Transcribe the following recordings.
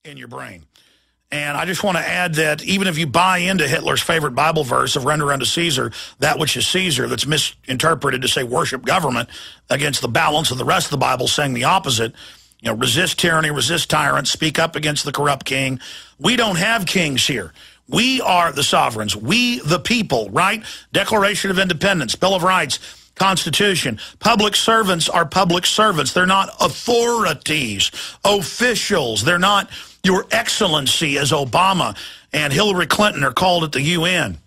in your brain. And I just want to add that even if you buy into Hitler's favorite Bible verse of render unto Caesar that which is Caesar, that's misinterpreted to say worship government against the balance of the rest of the Bible saying the opposite, you know, resist tyranny, resist tyrants, speak up against the corrupt king. We don't have kings here. We are the sovereigns. We, the people, right? Declaration of Independence, Bill of Rights, Constitution. Public servants are public servants. They're not authorities, officials. They're not your excellency, as Obama and Hillary Clinton are called at the UN.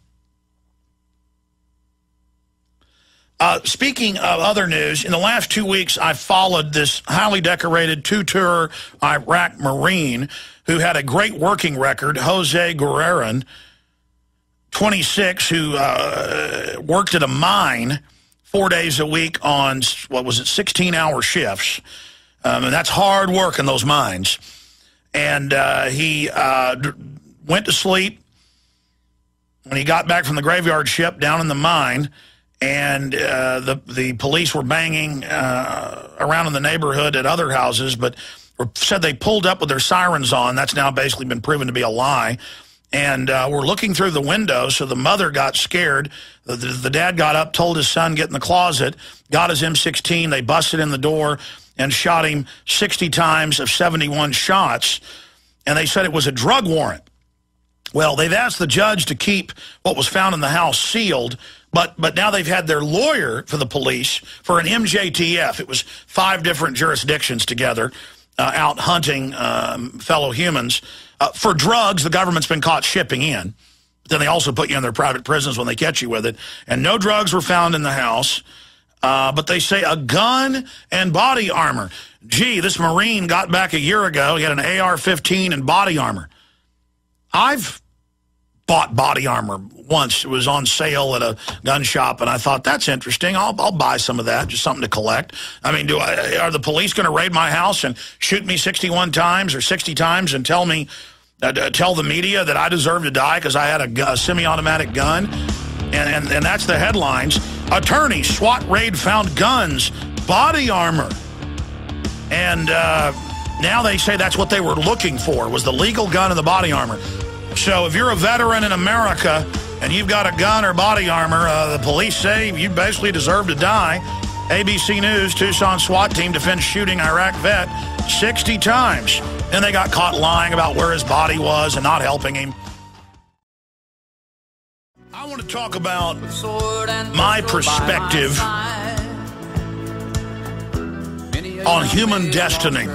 Speaking of other news, in the last 2 weeks, I followed this highly decorated two-tour Iraq Marine who had a great working record, Jose Guerreran, 26, who worked at a mine 4 days a week on, 16-hour shifts. And that's hard work in those mines. And he went to sleep when he got back from the graveyard shift down in the mine, and the police were banging around in the neighborhood at other houses, but said they pulled up with their sirens on. That's now basically been proven to be a lie. And we're looking through the window, so the mother got scared. The dad got up, told his son, get in the closet, got his M16. They busted in the door and shot him 60 times of 71 shots. And they said it was a drug warrant. Well, they've asked the judge to keep what was found in the house sealed, but now they've had their lawyer for the police for an MJTF. It was 5 different jurisdictions together out hunting fellow humans for drugs the government's been caught shipping in. But then they also put you in their private prisons when they catch you with it. And no drugs were found in the house. But they say a gun and body armor. Gee, this Marine got back a year ago. He had an AR-15 and body armor. I've bought body armor once. It was on sale at a gun shop, and I thought, that's interesting. I'll buy some of that, just something to collect. I mean, are the police going to raid my house and shoot me 61 times or 60 times and tell the media that I deserve to die because I had a semi-automatic gun? And that's the headlines. Attorney, SWAT raid found guns, body armor. And now they say that's what they were looking for, was the legal gun and the body armor. So if you're a veteran in America and you've got a gun or body armor, the police say you basically deserve to die. ABC News, Tucson SWAT team defends shooting Iraq vet 60 times. Then they got caught lying about where his body was and not helping him. I want to talk about my perspective on human destiny,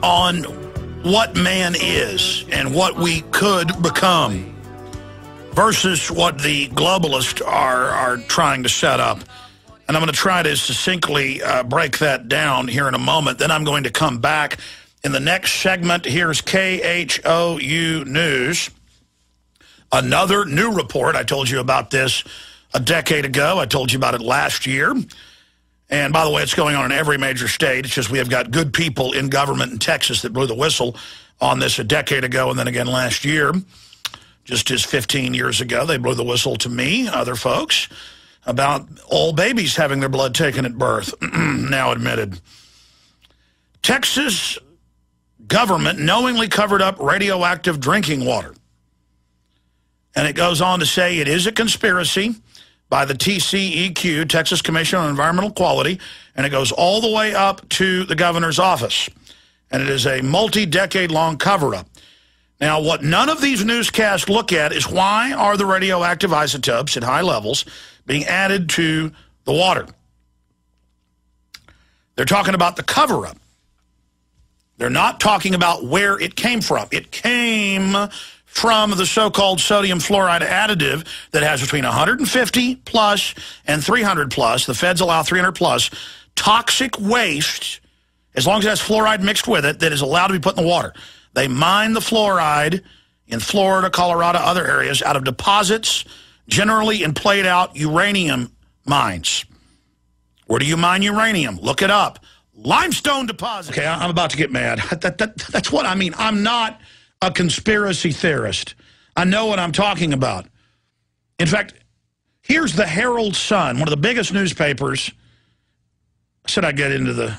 on what man is and what we could become versus what the globalists are trying to set up. And I'm going to try to succinctly break that down here in a moment. Then I'm going to come back in the next segment. Here's KHOU News. Another new report. I told you about this a decade ago. I told you about it last year. And by the way, it's going on in every major state. It's just we have got good people in government in Texas that blew the whistle on this a decade ago and then again last year. Just as 15 years ago, they blew the whistle to me, other folks, about all babies having their blood taken at birth, now admitted. Texas government knowingly covered up radioactive drinking water. And it goes on to say it is a conspiracy by the TCEQ, Texas Commission on Environmental Quality, and it goes all the way up to the governor's office. And it is a multi-decade-long cover-up. Now, what none of these newscasts look at is why are the radioactive isotopes at high levels being added to the water? They're talking about the cover-up. They're not talking about where it came from. It came from the so-called sodium fluoride additive that has between 150 plus and 300 plus. The feds allow 300 plus toxic waste, as long as it has fluoride mixed with it, that is allowed to be put in the water. They mine the fluoride in Florida, Colorado, other areas out of deposits, generally in played-out uranium mines. Where do you mine uranium? Look it up. Limestone deposits. Okay, I'm about to get mad. That's what I mean. I'm not a conspiracy theorist. I know what I'm talking about. In fact, here's the Herald Sun, one of the biggest newspapers. I said I'd get into the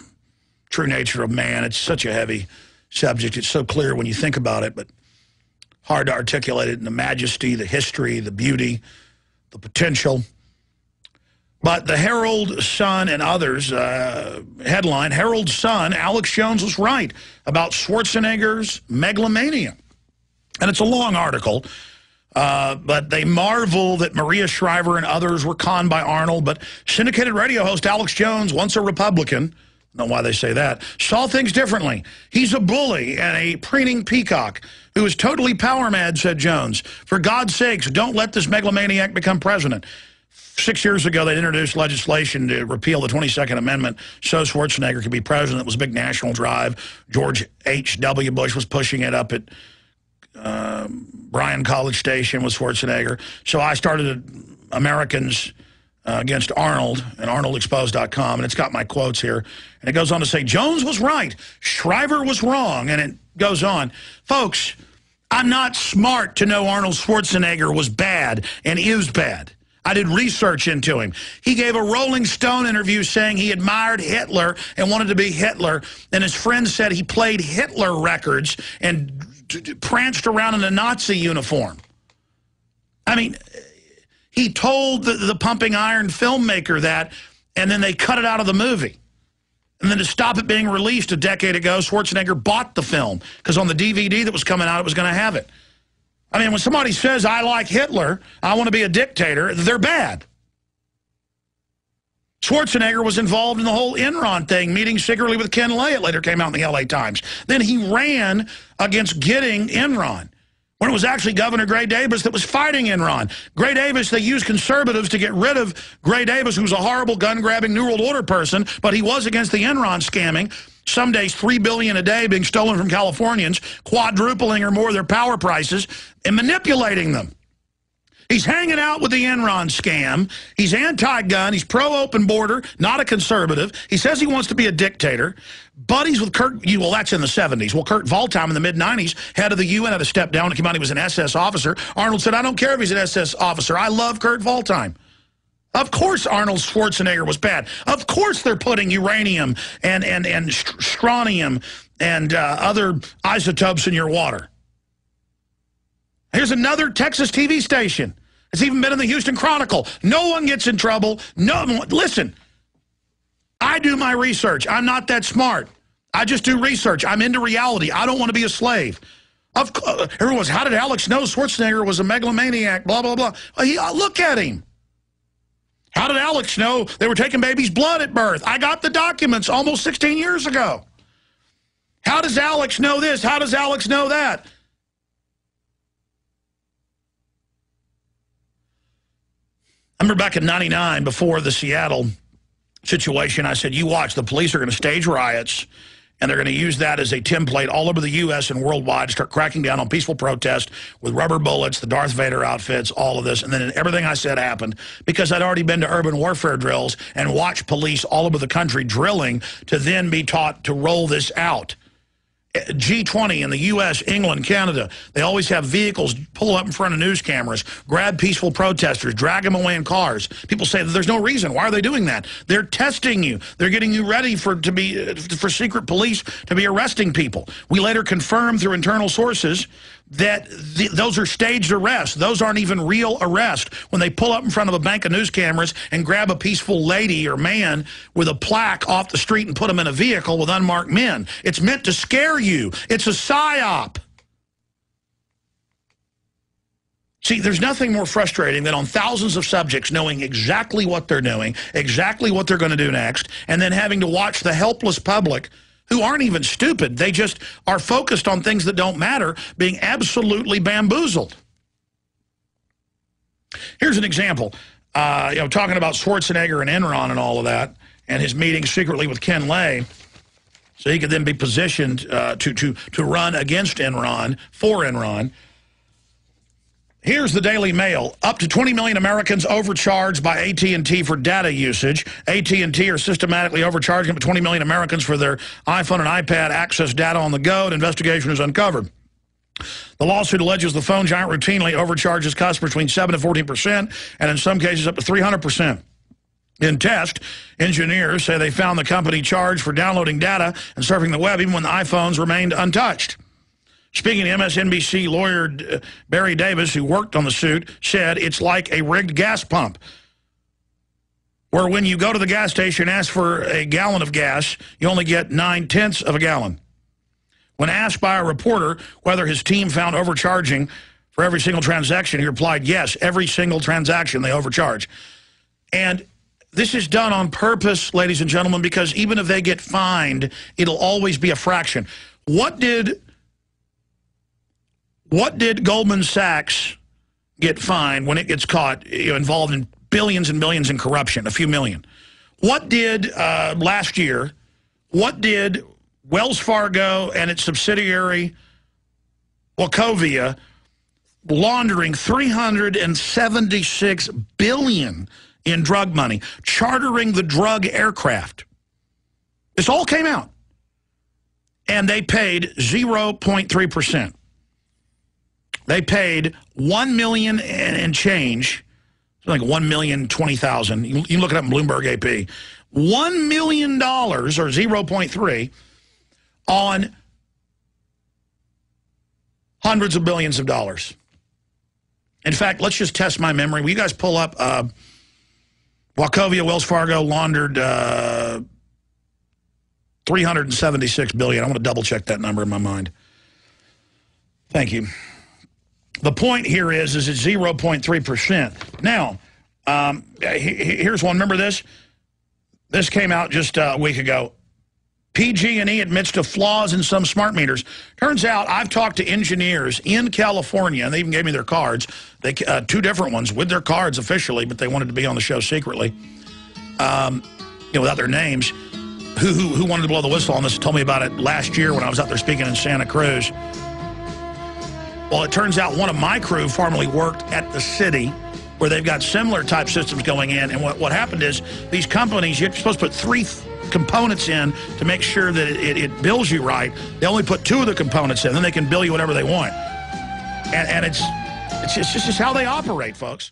true nature of man. It's such a heavy subject. It's so clear when you think about it, but hard to articulate it in the majesty, the history, the beauty, the potential. But the Herald, Sun, and others, headline, Herald, Sun, Alex Jones was right about Schwarzenegger's megalomania. And it's a long article, but they marvel that Maria Shriver and others were conned by Arnold. But syndicated radio host Alex Jones, once a Republican, I don't know why they say that, saw things differently. He's a bully and a preening peacock who is totally power mad, said Jones. For God's sakes, don't let this megalomaniac become president. 6 years ago, they introduced legislation to repeal the 22nd Amendment so Schwarzenegger could be president. It was a big national drive. George H.W. Bush was pushing it up at Bryan College Station with Schwarzenegger. So I started Americans Against Arnold and ArnoldExposed.com, and it's got my quotes here. And it goes on to say, Jones was right, Shriver was wrong, and it goes on. Folks, I'm not smart to know Arnold Schwarzenegger was bad and is bad. I did research into him. He gave a Rolling Stone interview saying he admired Hitler and wanted to be Hitler, and his friends said he played Hitler records and pranced around in a Nazi uniform. I mean, he told the Pumping Iron filmmaker that, and then they cut it out of the movie. And then to stop it being released a decade ago, Schwarzenegger bought the film, because on the DVD that was coming out, it was going to have it. I mean, when somebody says, I like Hitler, I want to be a dictator, they're bad. Schwarzenegger was involved in the whole Enron thing, meeting secretly with Ken Lay. It later came out in the LA Times. Then he ran against getting Enron, when it was actually Governor Gray Davis that was fighting Enron. Gray Davis, they used conservatives to get rid of Gray Davis, who was a horrible gun-grabbing New World Order person, but he was against the Enron scamming. Some days, $3 billion a day being stolen from Californians, quadrupling or more their power prices, and manipulating them. He's hanging out with the Enron scam. He's anti-gun. He's pro-open border, not a conservative. He says he wants to be a dictator. Buddies with Kurt, well, that's in the 70s. Well, Kurt Waldheim in the mid-90s, head of the UN, had to step down. It came out he was an SS officer. Arnold said, I don't care if he's an SS officer. I love Kurt Waldheim. Of course Arnold Schwarzenegger was bad. Of course they're putting uranium and strontium and other isotopes in your water. Here's another Texas TV station. It's even been in the Houston Chronicle. No one gets in trouble. No, listen, I do my research. I'm not that smart. I just do research. I'm into reality. I don't want to be a slave. Everyone's, how did Alex know Schwarzenegger was a megalomaniac, blah, blah, blah. Look at him. How did Alex know they were taking baby's blood at birth? I got the documents almost 16 years ago. How does Alex know this? How does Alex know that? I remember back in '99, before the Seattle situation, I said, you watch, the police are going to stage riots, and they're going to use that as a template all over the U.S. and worldwide to start cracking down on peaceful protest with rubber bullets, the Darth Vader outfits, all of this. And then everything I said happened because I'd already been to urban warfare drills and watched police all over the country drilling to then be taught to roll this out. G20 in the U.S., England, Canada, they always have vehicles pull up in front of news cameras, grab peaceful protesters, drag them away in cars. People say that there's no reason. Why are they doing that? They're testing you. They're getting you ready for secret police to be arresting people. We later confirmed through internal sources that those are staged arrests. Those aren't even real arrests. When they pull up in front of a bank of news cameras and grab a peaceful lady or man with a plaque off the street and put them in a vehicle with unmarked men. It's meant to scare you. It's a psyop. See, there's nothing more frustrating than on thousands of subjects knowing exactly what they're doing, exactly what they're going to do next, and then having to watch the helpless public who aren't even stupid. They just are focused on things that don't matter, being absolutely bamboozled. Here's an example. Talking about Schwarzenegger and Enron and all of that, and his meeting secretly with Ken Lay, so he could then be positioned to run against Enron, for Enron. Here's the Daily Mail. Up to 20 million Americans overcharged by AT&T for data usage. AT&T are systematically overcharging up to 20 million Americans for their iPhone and iPad access data on the go. An investigation has uncovered. The lawsuit alleges the phone giant routinely overcharges customers between 7 and 14%, and in some cases up to 300%. In test, engineers say they found the company charged for downloading data and surfing the web even when the iPhones remained untouched. Speaking to MSNBC lawyer Barry Davis, who worked on the suit, said it's like a rigged gas pump, where when you go to the gas station and ask for a gallon of gas, you only get 9/10 of a gallon. When asked by a reporter whether his team found overcharging for every single transaction, he replied, yes, every single transaction they overcharge. And this is done on purpose, ladies and gentlemen, because even if they get fined, it'll always be a fraction. What did Goldman Sachs get fined when it gets caught involved in billions and billions in corruption, a few million? What did, last year, what did Wells Fargo and its subsidiary, Wachovia, laundering $376 billion in drug money, chartering the drug aircraft? This all came out. And they paid 0.3%. They paid $1 million and change, like $1,020,000. You can look it up in Bloomberg AP. $1 million, or 0.3, on hundreds of billions of dollars. In fact, let's just test my memory. Will you guys pull up Wachovia, Wells Fargo laundered $376 billion. I want to double check that number in my mind. Thank you. The point here is it's 0.3%. Now, here's one. Remember this? This came out just a week ago. PG&E admits to flaws in some smart meters. Turns out I've talked to engineers in California, and they even gave me their cards. They two different ones with their cards officially, but they wanted to be on the show secretly, without their names, who wanted to blow the whistle on this. Told me about it last year when I was out there speaking in Santa Cruz. Well, it turns out one of my crew formerly worked at the city where they've got similar type systems going in. And what happened is these companies, you're supposed to put three components in to make sure that it bills you right. They only put two of the components in, then they can bill you whatever they want. And it's just how they operate, folks.